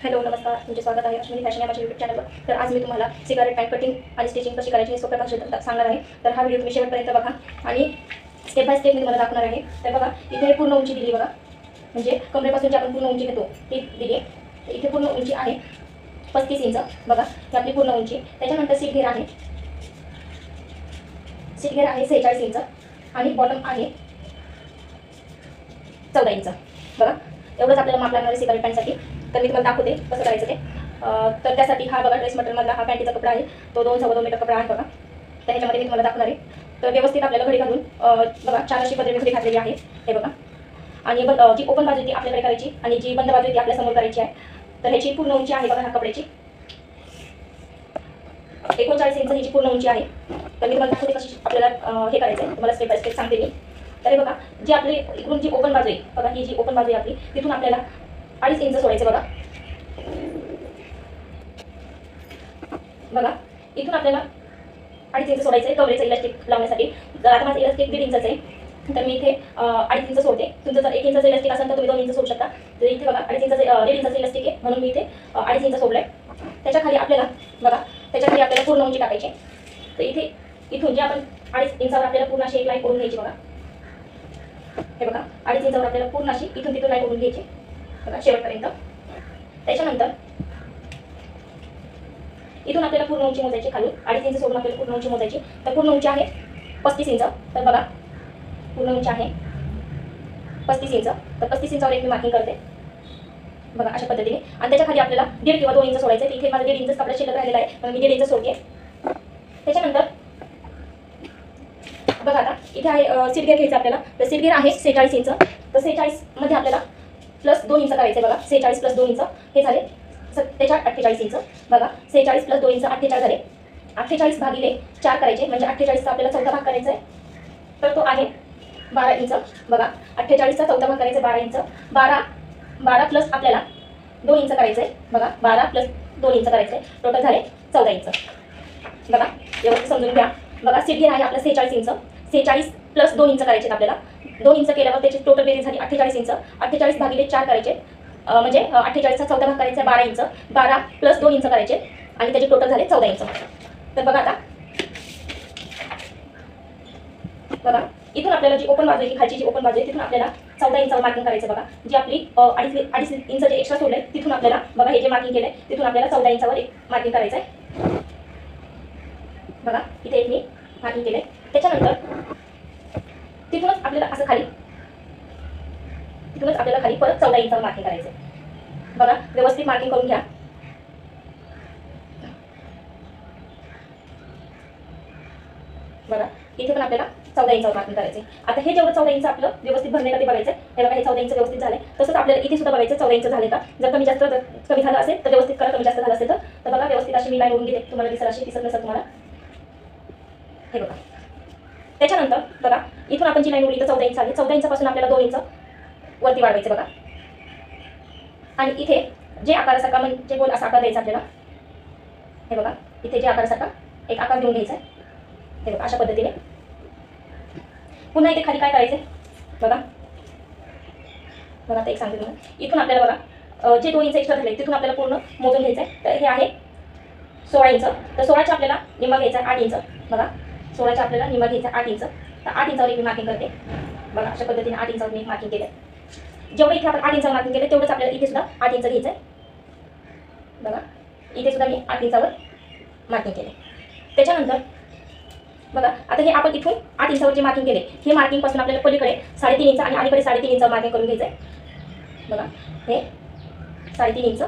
Hello नमस्कार, तुमचे स्वागत आहे अश्विनी फॅशन या माझ्या यूट्यूब चॅनलवर. तर आज मी तुम्हाला सिगारेट पॅन्ट कटिंग आणि स्टिचिंग कशी करायची हे सोप्या भाषेत सांगणार आहे. तर हा व्हिडिओ तुम्ही शेवटपर्यंत बघा आणि स्टेप बाय स्टेप मी तुम्हाला दाखवणार आहे. तर बघा, इथे पूर्ण उंची दिली बघा, म्हणजे कमरेपासून जी आपण पूर्ण उंची घेतो ती दिली आहे. तर इथे पूर्ण उंची आहे 35 इंच. बघा, ही आपली पूर्ण उंची. त्याच्यानंतर सीट घेर आहे 46 इंच आणि बॉटम आहे 14 इंच. बघा, एवढंच आपल्याला माप लागणार आहे सिगारेट पॅन्टसाठी. तर मी तुम्हाला दाखवते कसं करायचं ते. तर त्यासाठी हा बघा ड्रेस मटेरियलमधला हा पॅन्टीचा कपडा आहे, तो 2-2.25 मीटर कपडा आहे बघा. तर ह्याच्यामध्ये मी तुम्हाला दाखवणार आहे. तर व्यवस्थित आपल्याला घडी घालून बघा छान अशी पदरी घडी घातलेली आहे हे बघा. आणि जी ओपन बाजू ती आपल्याकडे करायची आणि जी बंद बाजू ती आपल्या समोर करायची आहे. तर ह्याची पूर्ण उंची आहे बघा ह्या कपड्याची 39 इंच ह्याची पूर्ण उंची आहे. तर मी तुम्हाला दाखवते कशी आपल्याला हे करायचं आहे, तुम्हाला स्टेप बाय स्टेप सांगते मी. तर हे बघा, जी आपली इकडून जी ओपन बाजू आहे बघा, ही जी ओपन बाजू आहे आपली, तिथून आपल्याला 2.5 इंच सोडायचं बघा. बघा, इथून आपल्याला 2.5 इंच सोडायचं आहे कवरेजचं इलास्टिक लावण्यासाठी. जर आता माझं इलास्टिक 1.5 इंचचं आहे तर मी इथे 2.5 इंच सोडते. तुमचं जर 1 इंचचं इलास्टिक असेल तर तुम्ही 2 इंच सोडू शकता. तर इथे बघा 2.5 इंचचं 1.5 इंचचं इलास्टिक आहे म्हणून मी इथे 2.5 इंच सोडलं आहे. त्याच्या खाली आपल्याला बघा, त्याच्या खाली आपल्याला पूर्ण उंची टाकायची. तर इथे इथून जे आपण 2.5 इंचावर आपल्याला पूर्ण अशी एक लाईन करून घ्यायची बघा. हे बघा, 2.5 इंचावर आपल्याला पूर्ण अशी इथून तिथून लाईन करून घ्यायची बघा शेवटपर्यंत. त्याच्यानंतर इथून आपल्याला पूर्ण उंची मोजायची, खाली 2.5 इंच सोडून आपल्याला पूर्ण उंची मोजायची. तर पूर्ण उंची आहे 35 इंच. तर बघा, पूर्ण उंची आहे 35 इंच. तर 35 इंचावर एक मी मार्किंग करते बघा अशा पद्धतीने. आणि त्याच्या खाली आपल्याला 1.5 किंवा 2 इंच सोडायचं. इथे माझं 1.5 इंच कपडा शिल्लक राहिलेला आहे म्हणून मी 1.5 इंच सोडते. त्याच्यानंतर बघा, आता इथे आहे सीट घेर घ्यायचं आपल्याला. तर सीट घेर आहे 46 इंच. तर 46 मध्ये आपल्याला प्लस 2 इंच करायचं बघा. 46 प्लस 2 इंच हे झाले 48 इंच. बघा, 46 प्लस 2 इंच 48 झाले. 48 भागिले 4 करायचे म्हणजे 48चा आपल्याला चौथा भाग करायचा आहे. तर तो आहे 12 इंच. बघा, 48चा चौथा भाग करायचा 12 इंच. 12 प्लस आपल्याला 2 इंच करायचं आहे बघा. 12 प्लस 2 इंच करायचं आहे, टोटल झाले 14 इंच. बघा, व्यवस्थित समजून घ्या. बघा, सीट घेर आहे आपला 46 इंच. 46 प्लस 2 इंच करायचे आपल्याला. 2 इंच केल्यावर त्याची टोटल बेरीज झाली 48 इंच. 48 भागिले 4 करायचे म्हणजे 48चा चौथा भाग करायचा 12 इंच. 12 प्लस 2 इंच करायचे आणि त्याचे टोटल झाले 14 इंच. तर बघा, आता बघा, इथून आपल्याला जी ओपन बाजू आहे, खालची जी ओपन बाजू आहे तिथून आपल्याला 14 इंचावर मार्किंग करायचं बघा. जी आपली 2.5 इंच जे एक्स्ट्रा सोडले तिथून आपल्याला बघा, हे जे मार्किंग केलंय तिथून आपल्याला 14 इंचावर एक मार्किंग करायचं आहे बघा. इथे एक मी मार्किंग केलंय. त्याच्यानंतर तिथूनच आपल्याला असं खाली परत 14 इंचावर मार्किंग करायचं आहे बघा. व्यवस्थित मार्किंग करून घ्या. बघा, इथे पण आपल्याला 14 इंचावर मार्किंग करायचे. आता हे जेवढं 14 इंच आपलं व्यवस्थित भरले का ते बघायचं. हे बघा, हे 14 इंच व्यवस्थित झाले. तसंच आपल्याला इथे सुद्धा बघायचं 14 इंच झाले का. जर कमी झालं असेल तर व्यवस्थित करा, कमी जास्त झालं असेल तर बघा व्यवस्थित अशी मी लाईन ओढून घेते. तुम्हाला दिसेल अशी, दिसत नसेल तुम्हाला हे बघा. त्याच्यानंतर बघा, इथून आपण जी लाईन ओढली तर 14 इंच आली. 14 इंचापासून आपल्याला 2 इंच वरती वाढवायचं बघा. आणि इथे जे आकारासारखा म्हणजे गोल असा आकार द्यायचा आपल्याला. हे बघा, इथे जे आकारासारखा एक आकार देऊन घ्यायचा आहे. हे बघा, अशा पद्धतीने. पुन्हा इथे खाली काय करायचं बघा. बघा, आता एक सांगते तुम्हाला. इथून आपल्याला बघा जे 2 इंच एक्स्ट्रा झाले तिथून आपल्याला पूर्ण मोजून घ्यायचं आहे. तर हे आहे 16 इंच. तर 16चा आपल्याला निम्मा घ्यायचा 8 इंच. बघा, 16चा आपल्याला निम्मा घ्यायचा 8 इंच. तर 8 इंचावर एक मी मार्किंग करते बघा. अशा पद्धतीने 8 इंचावर मी मार्किंग केलं. जेवढं इथे आपण 8 इंचावर मार्किंग केलं तेवढंच आपल्याला इथे सुद्धा 8 इंच घ्यायचं आहे बघा. इथे सुद्धा मी 8 इंचावर मार्किंग केले. त्याच्यानंतर बघा, आता हे आपण इथून 8 इंचावर जे मार्किंग केले हे मार्किंग पासून आपल्याला पलीकडे 3.5 इंच आणि अलीकडे 3.5 इंचावर मार्किंग करून घ्यायचं आहे बघा. हे 3.5 इंच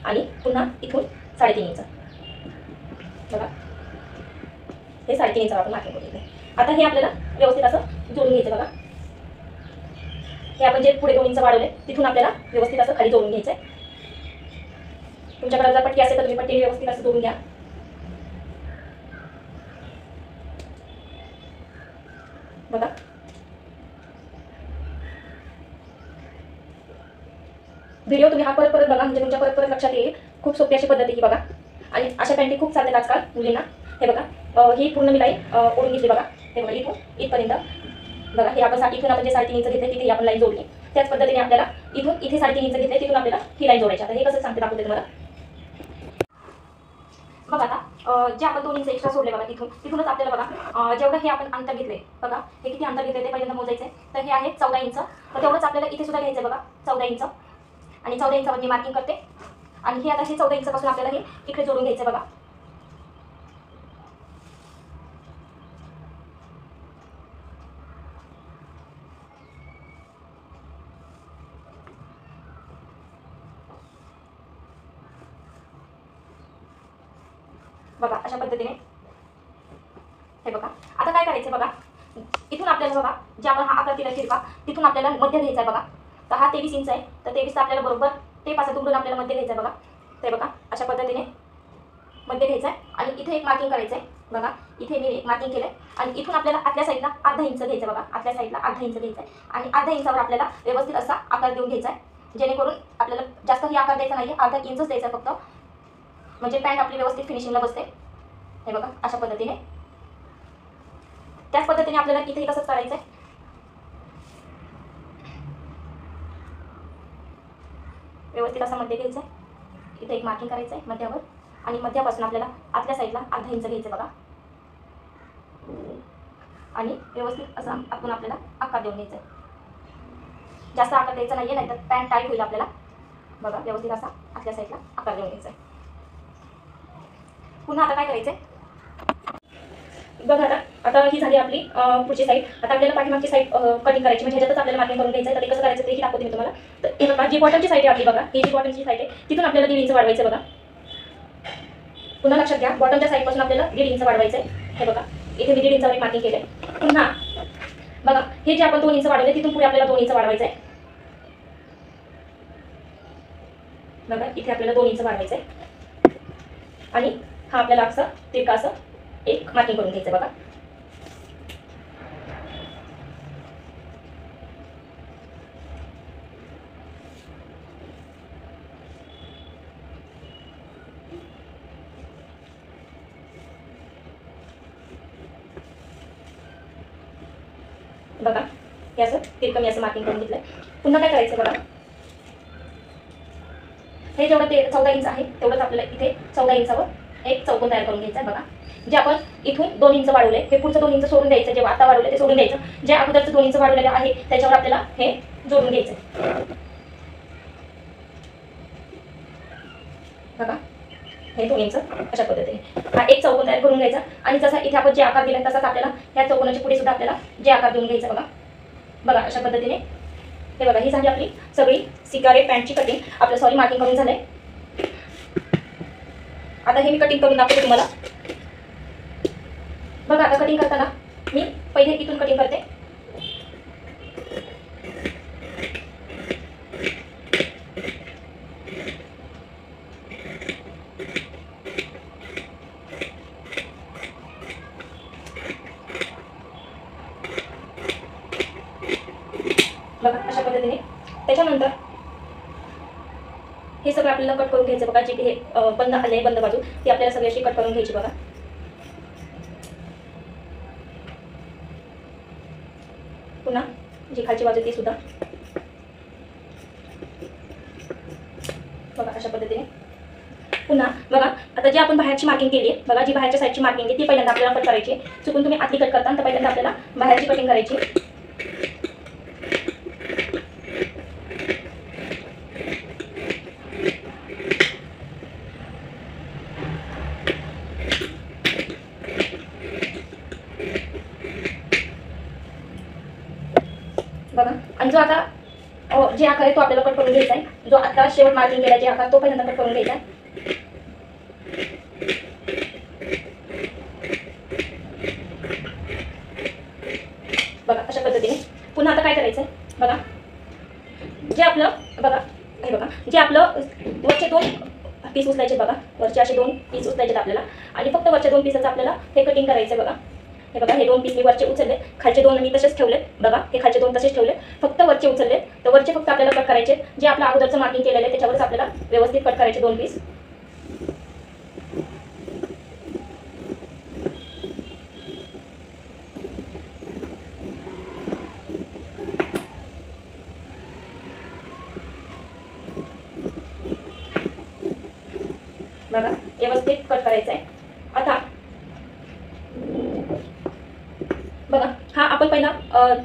आणि पुन्हा इथून 3.5 इंच बघा. हे 3.5 इंचावर आपण मार्किंग करून घ्यायचं. आता हे आपल्याला व्यवस्थित असं जोडून घ्यायचं बघा. हे आपण जे पुढे 2 इंच वाढवले तिथून आपल्याला व्यवस्थित असं खाली जोडून घ्यायचं आहे. तुमच्याकडे जर पट्टी असेल तर तुम्ही पट्टी व्यवस्थित असं जोडून घ्या बघा. व्हिडिओ तुम्ही हा परत बघा म्हणजे तुमच्या परत लक्षात येईल. खूप सोपी अशी पद्धती ही बघा. आणि अशा पॅन्टी खूप चालतात आजकाल मुलींना. हे बघा, ही पूर्ण मी लाईन ओढून घेतली बघा. हे बघा, इथून इथपर्यंत बघा. हे आपण इथून आपण जे 3.5 इंच घेतले तिथे आपण लाईन जोडली. त्याच पद्धतीने आपल्याला इथून इथे 3.5 इंच घेतले, तिथून आपल्याला ही लाईन जोडायची. आता हे कसं सांगते दाखवते तुम्हाला. बघा आता जे आपण 2 इंच एक्स्ट्रा सोडले बघा, तिथूनच आपल्याला बघा जेवढं हे आपण अंतर घेतले बघा, हे किती अंतर घेतले ते पहिल्यांदा मोजायचं आहे. तर हे आहे 14 इंच. तर तेवढंच आपल्याला इथे सुद्धा घ्यायचं बघा 14 इंच. आणि 14 इंचावर मी मार्किंग करते. आणि हे आता हे 14 इंचापासून आपल्याला हे इकडे जोडून घ्यायचं बघा. बघा अशा पद्धतीने हे बघा. आता काय करायचं बघा, इथून आपल्याला बघा जे आपण हा आकार दिला तिरका, तिथून आपल्याला मध्य घ्यायचा आहे बघा. तर हा 23 इंच आहे, तर 23 आपल्याला बरोबर ते पासून दुमडून आपल्याला मध्य घ्यायचं आहे बघा. ते बघा अशा पद्धतीने मध्य घ्यायचं आहे. आणि इथे एक मार्किंग करायचं आहे बघा. इथे मी एक मार्किंग केलं आहे. आणि इथून आपल्याला आतल्या साईडला अर्धा इंच घ्यायचं बघा. आतल्या साईडला अर्धा इंच घ्यायचं आहे. आणि अर्धा इंचावर आपल्याला व्यवस्थित असा आकार देऊन घ्यायचा आहे, जेणेकरून आपल्याला जास्तही आकार द्यायचा नाही आहे, अर्धा इंचच द्यायचा फक्त, म्हणजे पॅन्ट आपली व्यवस्थित फिनिशिंगला बसते. हे बघा अशा पद्धतीने. त्याच पद्धतीने आपल्याला इथेही तसंच करायचं आहे. व्यवस्थित असा मध्य घ्यायचा आहे. इथे एक मार्किंग करायचं आहे मध्यावर. आणि मध्यापासून आपल्याला आतल्या साईडला अर्धा इंच घ्यायचं बघा. आणि व्यवस्थित असा आपण आपल्याला आकार देऊन घ्यायचा आहे. जास्त आकार द्यायचा नाही आहे, नाहीतर पॅन्ट टाईट होईल आपल्याला. बघा व्यवस्थित असा आतल्या साईडला आकार देऊन घ्यायचा आहे. पुन्हा आता काय करायचं आहे बघा. आता ही झाली आपली पुढची साईड. आता आपल्याला पाठीमागची साईड कटिंग करायची, म्हणजे ह्याच्यातच आपल्याला मार्किंग करून घ्यायचं आहे. तर ते कसं करायचं तेही दाखवते मी तुम्हाला. तर हे बघा जी बॉटमची साईड आहे आपली बघा, ही जी बॉटमची साईड आहे तिथून आपल्याला 1.5 इंच वाढवायचं बघा. पुन्हा लक्षात घ्या, बॉटमच्या साईडपासून आपल्याला 1.5 इंच वाढवायचं आहे. हे बघा इथे मी 1.5 इंचावर मार्किंग केलं आहे. पुन्हा बघा हे जे आपण 2 इंच वाढवले तिथून पुढे आपल्याला 2 इंच वाढवायचं आहे. बघा इथे आपल्याला 2 इंच वाढवायचं आहे. आणि हा आपल्याला असं तिरका असं एक मार्किंग करून घ्यायचं बघा. बघा हे असं तिरकं मी असं मार्किंग करून घेतलंय. पुन्हा काय करायचं बघा, हे जेवढं ते 14 इंच आहे तेवढंच आपल्याला इथे 14 इंचावर एक चौकोन तयार करून घ्यायचा आहे बघा. जे आपण इथून 2 इंच वाढवले, हे पुढचं 2 इंच सोडून द्यायचं. जे आता वाढवले ते सोडून द्यायचं. जे अगोदरचं 2 इंच वाढवलेलं आहे त्याच्यावर आपल्याला हे जोडून घ्यायचं. बघा हे 2 इंच अशा पद्धतीने हा एक चौकोन तयार करून घ्यायचा. आणि जसा इथे आपण जे आकार दिला तसाच आपल्याला ह्या चौकोनाच्या पुढे सुद्धा आपल्याला जे आकार देऊन घ्यायचा बघा. बघा अशा पद्धतीने. हे बघा ही झाली आपली सगळी सिकारे पॅन्टची कटिंग. आपलं सॉरी मार्किंग करून झालंय. आता हे मी कटिंग करून दाखवते तुम्हाला. बघा आता कटिंग करताना मी पहिले इथून कटिंग करते. बघा अशा पद्धतीने. त्याच्यानंतर हे सगळं आपल्याला कट करून घ्यायचं बघा. जे हे बंद आले बंद बाजू ती आपल्याला सगळी अशी कट करून घ्यायची बघा. पुन्हा जी खालची बाजू ती सुद्धा बघा अशा पद्धतीने. पुन्हा बघा आता जी आपण बाहेरची मार्किंग केली आहे बघा, जी बाहेरच्या साईडची मार्किंग आहे ती पहिल्यांदा आपल्याला कट करायची. चुकून तुम्ही आतली कट करता तर पहिल्यांदा आपल्याला बाहेरची कटिंग करायची. बघा आणि जो आता जे आकार आहे तो आपल्याला कट करून घ्यायचा आहे. जो आता शेवट मार्किंग केला जे आकार तो पहिल्यांदा कट करून घ्यायचा आहे. बघा अशा पद्धतीने. पुन्हा आता काय करायचं आहे बघा, जे आपलं बघा हे बघा जे आपलं वरचे 2 पीस उचलायचे बघा. वरचे असे 2 पीस उचलायचे आपल्याला. आणि फक्त वरच्या 2 पीसचं आपल्याला हे कटिंग करायचं बघा. हे बघा हे 2 पीस मी वरचे उचलले, खालचे 2 मी तसेच ठेवले बघा. हे खालचे 2 तसेच ठेवले, फक्त वरचे उचलले. तर वरचे फक्त आपल्याला कट करायचे. जे आपलं अगोदरचं मार्किंग केलेलं आहे त्याच्यावरच आपल्याला व्यवस्थित कट करायचे 2 पीस. बघा व्यवस्थित कट करायचं आहे. आता बघा हा आपण पहिला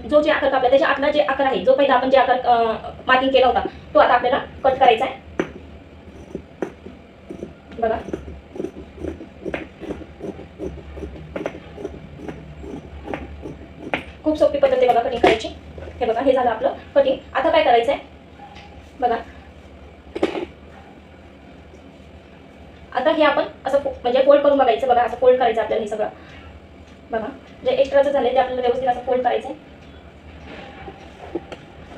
जो जे आकार कापला त्याच्या आतला जे आकार आहे, जो पहिला आपण जे आकार मार्किंग केला होता तो आता आपल्याला कट करायचा आहे. बघा खूप सोपी पद्धत आहे बघा कटिंग करायची. हे बघा हे झालं आपलं कटिंग. आता काय करायचं आहे बघा, आता हे आपण असं म्हणजे फोल्ड करून बघायचं. बघा असं फोल्ड करायचं आपल्याला हे सगळं. बघा जे एक्स्ट्राचं झालं ते आपल्याला व्यवस्थित असं फोल्ड करायचं आहे.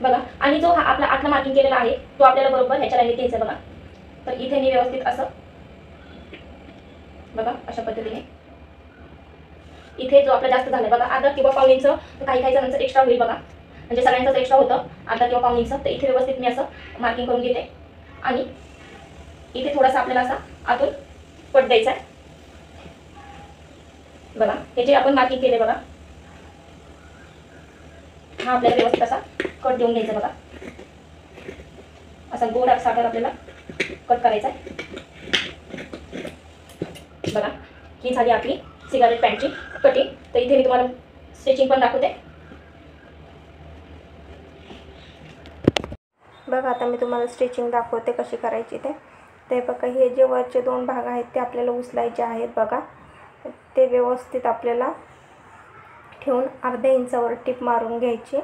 बघा आणि जो हा आपला आतला मार्किंग केलेला आहे तो आपल्याला बरोबर ह्याच्या लाईनीत घ्यायचा. बघा तर इथे मी व्यवस्थित असं बघा अशा पद्धतीने इथे जो आपला जास्त झालं बघा अर्धा किंवा पाऊण इंच, काही जणांचं एक्स्ट्रा होईल बघा, म्हणजे सगळ्यांचंच एक्स्ट्रा होतं अर्धा किंवा पाऊण इंच. तर इथे व्यवस्थित मी असं मार्किंग करून घेते आणि इथे थोडासा आपल्याला असा आतून पट द्यायचा आहे. बघा हे जे आपण मार्किंग केले बघा, हा आपल्याला व्यवस्थित असा कट देऊन घ्यायचा. बघा असा गोल असा आपल्याला कट करायचा आहे. बघा ही झाली आपली सिगारेट पॅन्टची कटिंग. तर इथे मी तुम्हाला स्टिचिंग पण दाखवते. बघा आता मी तुम्हाला स्टिचिंग दाखवते कशी करायची ते बघा हे जे वरचे 2 भाग आहेत ते आपल्याला उचलायचे आहेत. बघा ते व्यवस्थित आपल्याला ठेवून अर्ध्या इंचावर टिप मारून घ्यायची.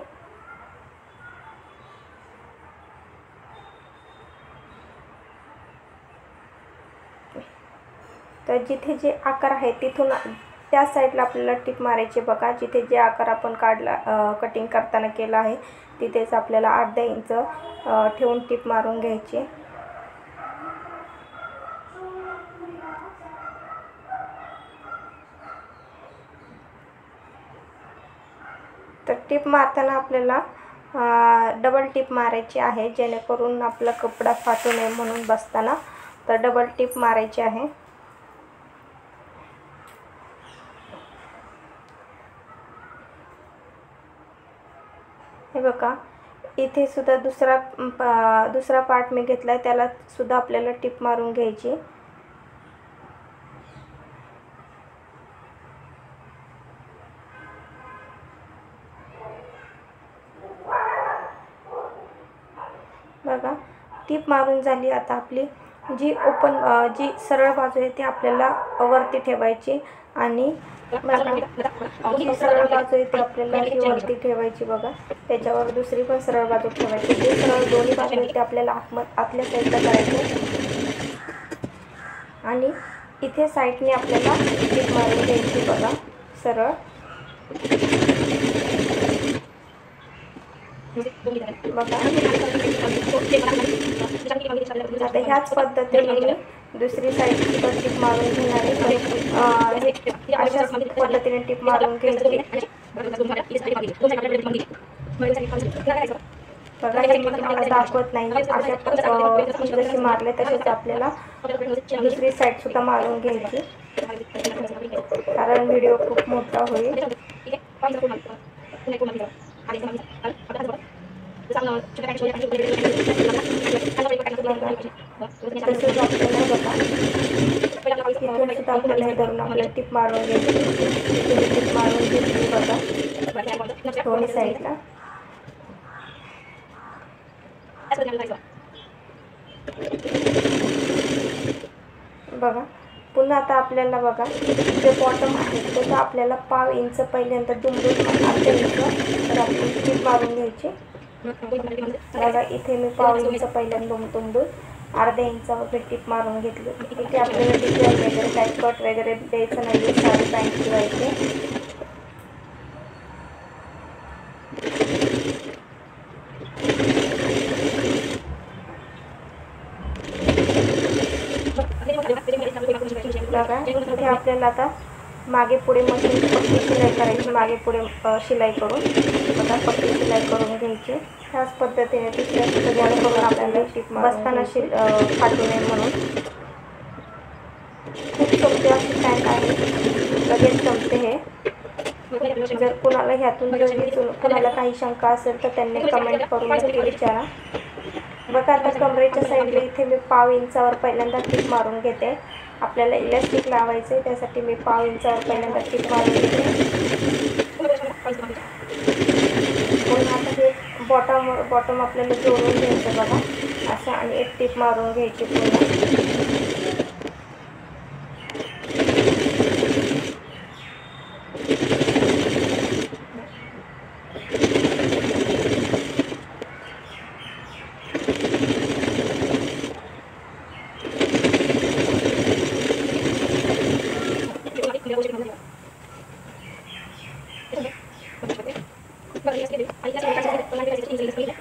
तर जिथे जे आकार आहे तिथून त्या साईडला आपल्याला टिप मारायची. बघा जिथे जे आकार आपण काढला कटिंग करताना केला आहे तिथेच आपल्याला अर्धा इंच ठेवून टिप मारून घ्यायची. तर टिप मारताना आपल्याला डबल टिप मारायची आहे जेणेकरून आपला कपडा फाटू नये म्हणून बसताना. तर डबल टिप मारायची आहे. हे बघा इथे सुद्धा दुसरा पार्ट मी घेतला आहे त्याला सुद्धा आपल्याला टिप मारून घ्यायची. बघा टिप मारून झाली. आता आपली जी सरळ बाजू आहे ती आपल्याला वरती ठेवायची आणि जी सरळ बाजू आहे ती आपल्याला वरती ठेवायची. बघा त्याच्यावर दुसरी पण सरळ बाजू ठेवायची. जे सरळ दोन्ही बाजू आहेत ते आपल्याला आतल्या साईडला करायचं आणि इथे साईडने आपल्याला टिप मारून घ्यायची. बघा सरळ. बघा आता ह्याच पद्धतीने मी दुसरी साईडची पण टिप मारून घेणार आहे. अशाच पद्धतीने टिप मारून घ्यायची. बघा हे मी तुम्हाला दाखवत नाही. अशा जशी मारले तसेच आपल्याला दुसरी साईड सुद्धा मारून घ्यायची कारण व्हिडिओ खूप मोठा होईल. तसंच आपल्याला बघा इथून सुद्धा आपल्याला हे धरून आपल्याला टिप मारून घ्यायची. टिप मारून घेतली बघा दोन्ही साईडला. बघा पुन्हा आता आपल्याला बघा जे बॉटम आहे त्याचा आपल्याला पाव इंच पहिल्यांदा दुमडून अर्धा इंच तर आपण टिप मारून घ्यायची. बघा इथे मी पाव इंच पहिल्यांदा दुमडून अर्ध्या इंचावर टिप मारून घेतली. इथे आपल्याला डिझाईन वगैरे काही कट वगैरे द्यायचं नाही. साडी पॅन्ट शिवायची. बघा इथे आपल्याला आता मागे पुढे मशीन पट्टी शिलाई करायची. मागे पुढे शिलाई करून बघा पट्टी शिलाई करून घ्यायची. ह्याच पद्धतीने दुसऱ्या सगळ्याला करून आपल्याला टिप बसताना फाटू नये म्हणून. खूप सोपी अशी पॅन्ट आहे. लगेच जमते हे. जर कुणाला ह्यातून कुणाला काही शंका असेल तर त्यांनी कमेंट करून नक्की विचारा. बघा आता कमरेच्या साईडला इथे मी पाव इंचावर पहिल्यांदा टीप मारून घेते. आपल्याला इलास्टिक लावायचं आहे, त्यासाठी मी पाव इंचावर पहिल्यांदा टीप मारून घेते. पुन्हा आता हे बॉटम आपल्याला जोडून घ्यायचं बघा असं, आणि एक टीप मारून घ्यायची पुन्हा.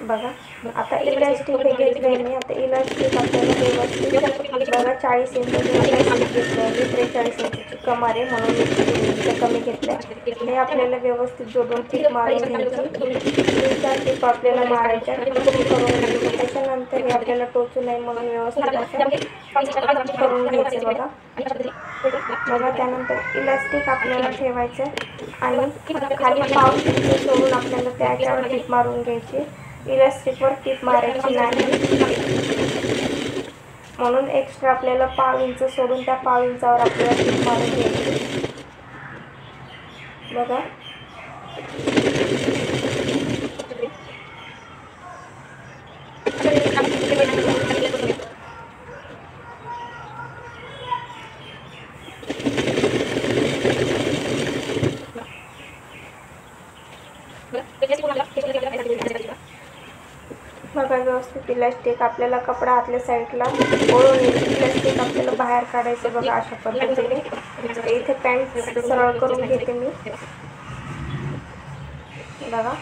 बघा आता इलास्टिक हे घेतलंय मी. आता इलास्टिक आपल्याला व्यवस्थित बघा 40 इंचाची इलास्टिक घेतलंय मी. 43 इंचाची कमर आहे म्हणून मी कमी घेतलंय. हे आपल्याला व्यवस्थित जोडून टीप मारून घ्यायची. 3-4 टीप आपल्याला मारायच्या करून घ्यायची. त्याच्यानंतर हे आपल्याला टोचू नये म्हणून व्यवस्थित असं करून घ्यायचं बघा. बघा त्यानंतर इलास्टिक आपल्याला ठेवायचं आणि खाली पाव इंच सोडून आपल्याला त्याच्यावर टीप मारून घ्यायची. इलास्टिकवर टीप मारायची नाही म्हणून एक्स्ट्रा आपल्याला पाव इंच सोडून त्या पाव इंचावर आपल्याला टीप मारून घ्यायची. बघा बघा व्यवस्थित इलास्टिक आपल्याला कपडा आतल्या साईडला ओढून इलास्टिक आपल्याला बाहेर काढायचं बघा अशा पद्धतीने. इथे पॅन्ट सरळ करून घेते मी. बघा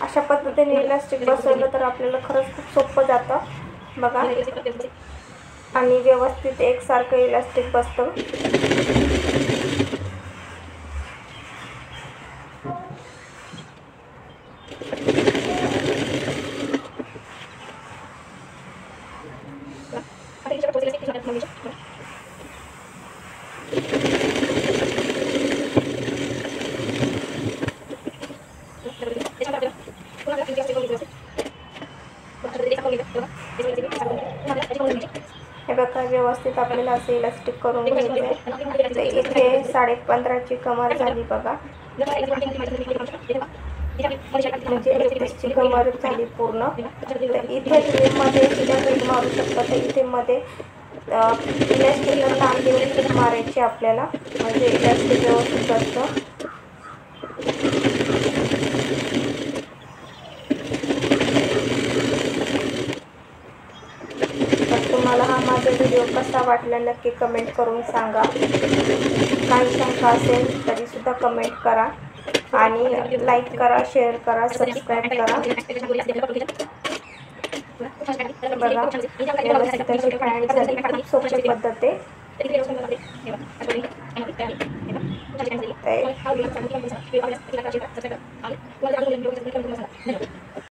अशा पद्धतीने इलास्टिक बसवलं तर आपल्याला खरंच खूप सोपं जातं बघा, आणि व्यवस्थित एकसारखं इलास्टिक बसतं. हे बघा व्यवस्थित आपल्याला असं इलास्टिक करून घ्यायचं आहे. इथे 15.5ची कमर झाली बघा, म्हणजे 31ची कमर झाली पूर्ण. तर इथे तुम्ही मध्ये सुद्धा टीप मारू शकता. तर इथे मध्ये इलास्टिकला ताण देऊन टीप मारायची आपल्याला, म्हणजे इलास्टिक व्यवस्थित असतं. तुम्हाला हा माझा व्हिडिओ कसा वाटला नक्की कमेंट करून सांगा. काही शंका असेल तरीसुद्धा कमेंट करा, आणि लाईक करा, शेअर करा, सबस्क्राईब करा. बघा व्यवस्थित अशी पॅन्ट झाली. खूप सोपी पद्धत आहे.